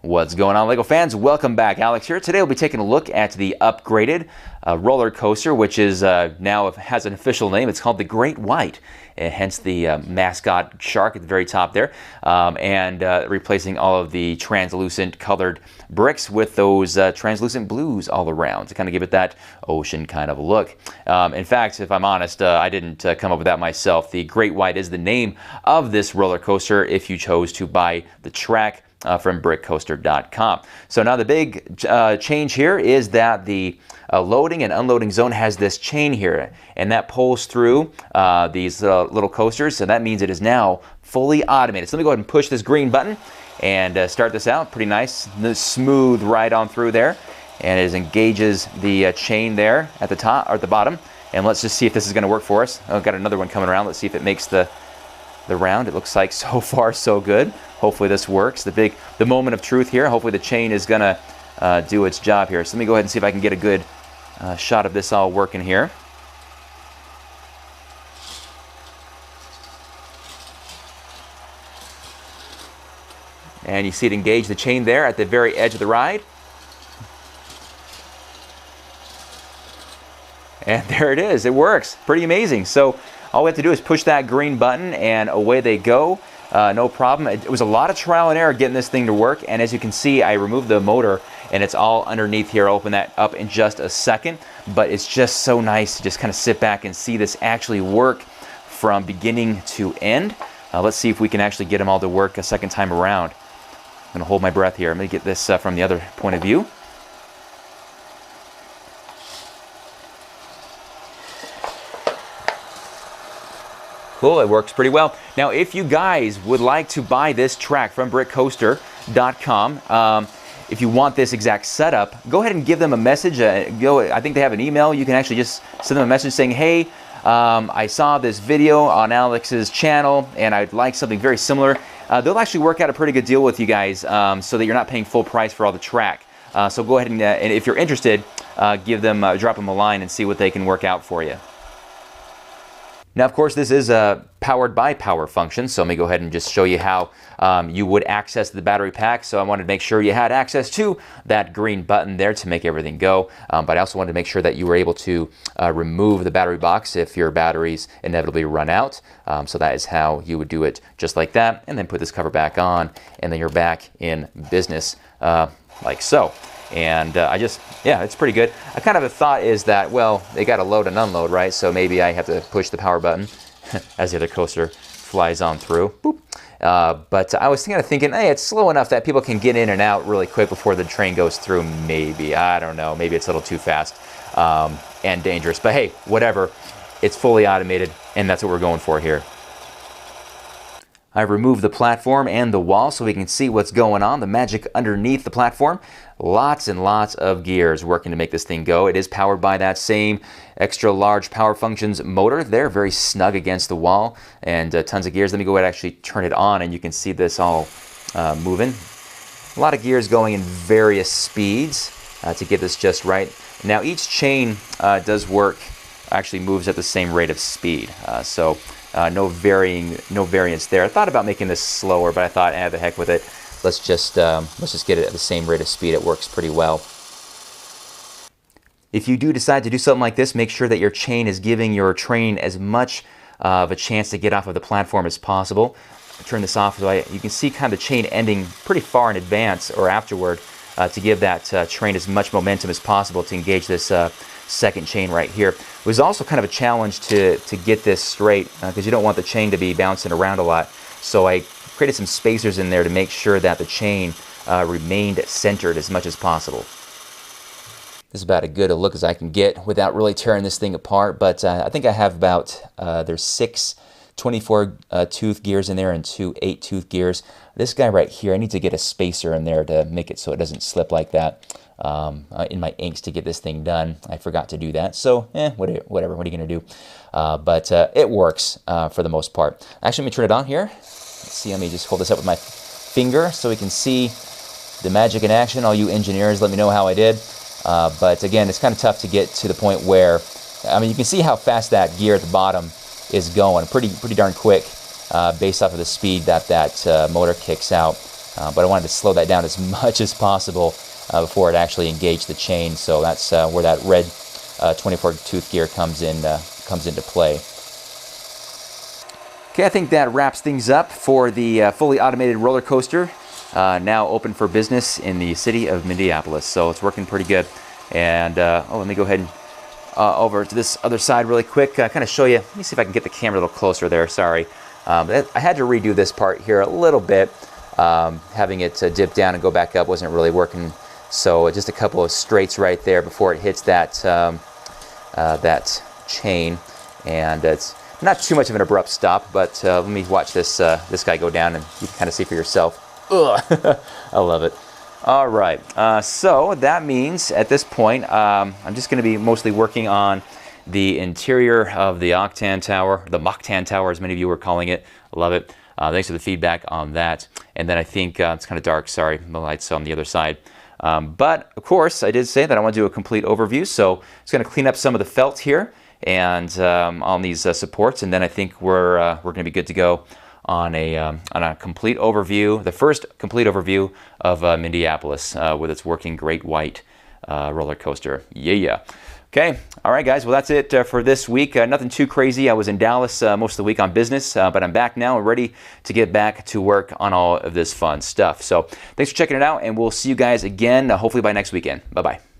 What's going on, LEGO fans? Welcome back. Alex here. Today we'll be taking a look at the upgraded roller coaster, which is now has an official name. It's called the Great White, hence the mascot shark at the very top there, and replacing all of the translucent colored bricks with those translucent blues all around to kind of give it that ocean kind of a look. In fact, if I'm honest, I didn't come up with that myself. The Great White is the name of this roller coaster if you chose to buy the track from brickcoaster.com. So now the big change here is that the loading and unloading zone has this chain here, and that pulls through these little coasters, so that means it is now fully automated. So let me go ahead and push this green button and start this out. Pretty nice, smooth ride on through there, and it engages the chain there at the top or at the bottom. And let's just see if this is going to work for us. I've got another one coming around. Let's see if it makes the round. It looks like so far so good. Hopefully this works. The moment of truth here. Hopefully the chain is gonna do its job here. So let me go ahead and see if I can get a good shot of this all working here. And you see it engage the chain there at the very edge of the ride. And there it is. It works. Pretty amazing. So all we have to do is push that green button and away they go. No problem. It was a lot of trial and error getting this thing to work, and as you can see, I removed the motor and it's all underneath here. I'll open that up in just a second, but it's just so nice to just kind of sit back and see this actually work from beginning to end. Let's see if we can actually get them all to work a second time around. I'm gonna hold my breath here. I'm gonna get this from the other point of view. Cool, it works pretty well. Now, if you guys would like to buy this track from brickcoaster.com, if you want this exact setup, go ahead and give them a message. I think they have an email. You can actually just send them a message saying, hey, I saw this video on Alex's channel and I'd like something very similar. They'll actually work out a pretty good deal with you guys so that you're not paying full price for all the track. So go ahead and if you're interested, drop them a line and see what they can work out for you. Now, of course, this is powered by power function, so let me go ahead and just show you how you would access the battery pack. So I wanted to make sure you had access to that green button there to make everything go, but I also wanted to make sure that you were able to remove the battery box if your batteries inevitably run out. So that is how you would do it, just like that, and then put this cover back on, and then you're back in business like so. And yeah, it's pretty good. I kind of a thought is that, well, they got to load and unload, right? So maybe I have to push the power button as the other coaster flies on through. Boop. But I was kind of thinking, hey, it's slow enough that people can get in and out really quick before the train goes through. Maybe, I don't know. Maybe it's a little too fast and dangerous. But hey, whatever. It's fully automated, and that's what we're going for here. I've removed the platform and the wall so we can see what's going on, the magic underneath the platform. Lots and lots of gears working to make this thing go. It is powered by that same extra large power functions motor. They're very snug against the wall, and tons of gears. Let me go ahead and actually turn it on and you can see this all moving. A lot of gears going in various speeds to get this just right. Now each chain does work, actually moves at the same rate of speed. No variance there. I thought about making this slower, but I thought, the heck with it. Let's just get it at the same rate of speed. It works pretty well. If you do decide to do something like this, make sure that your chain is giving your train as much of a chance to get off of the platform as possible. Turn this off so you can see kind of the chain ending pretty far in advance or afterward to give that train as much momentum as possible to engage this second chain right here. It was also kind of a challenge to get this straight because you don't want the chain to be bouncing around a lot. So I created some spacers in there to make sure that the chain remained centered as much as possible. This is about as good a look as I can get without really tearing this thing apart, but I think I have about, there's 6 24 tooth gears in there and 2 8-tooth gears. This guy right here, I need to get a spacer in there to make it so it doesn't slip like that. In my inks to get this thing done, I forgot to do that. So, whatever. What are you going to do? But it works for the most part. Actually, let me turn it on here. Let's see. Let me just hold this up with my finger so we can see the magic in action. All you engineers, let me know how I did. But again, it's kind of tough to get to the point where, I mean, you can see how fast that gear at the bottom is going. Pretty darn quick based off of the speed that motor kicks out. but I wanted to slow that down as much as possible before it actually engaged the chain. So that's where that red 24 tooth gear comes into play. Okay, I think that wraps things up for the fully automated roller coaster, now open for business in the city of Minneapolis. So it's working pretty good. And let me go ahead and over to this other side really quick, kind of show you. Let me see if I can get the camera a little closer there. Sorry. I had to redo this part here a little bit. Having it dip down and go back up wasn't really working. So just a couple of straights right there before it hits that that chain, and it's not too much of an abrupt stop. But let me watch this this guy go down, and you can kind of see for yourself. Ugh. I love it. All right, so that means at this point, I'm just going to be mostly working on the interior of the Octan Tower, the Moktan Tower, as many of you were calling it. Love it. Thanks for the feedback on that. And then I think it's kind of dark. Sorry, the light's on the other side. But of course, I did say that I want to do a complete overview, so it's going to clean up some of the felt here and on these supports, and then I think we're going to be good to go on a complete overview, the first complete overview of Minneapolis with its working Great White roller coaster. Yeah. Okay, all right, guys. Well, that's it for this week. Nothing too crazy. I was in Dallas most of the week on business, but I'm back now and ready to get back to work on all of this fun stuff. So thanks for checking it out, and we'll see you guys again, hopefully by next weekend. Bye-bye.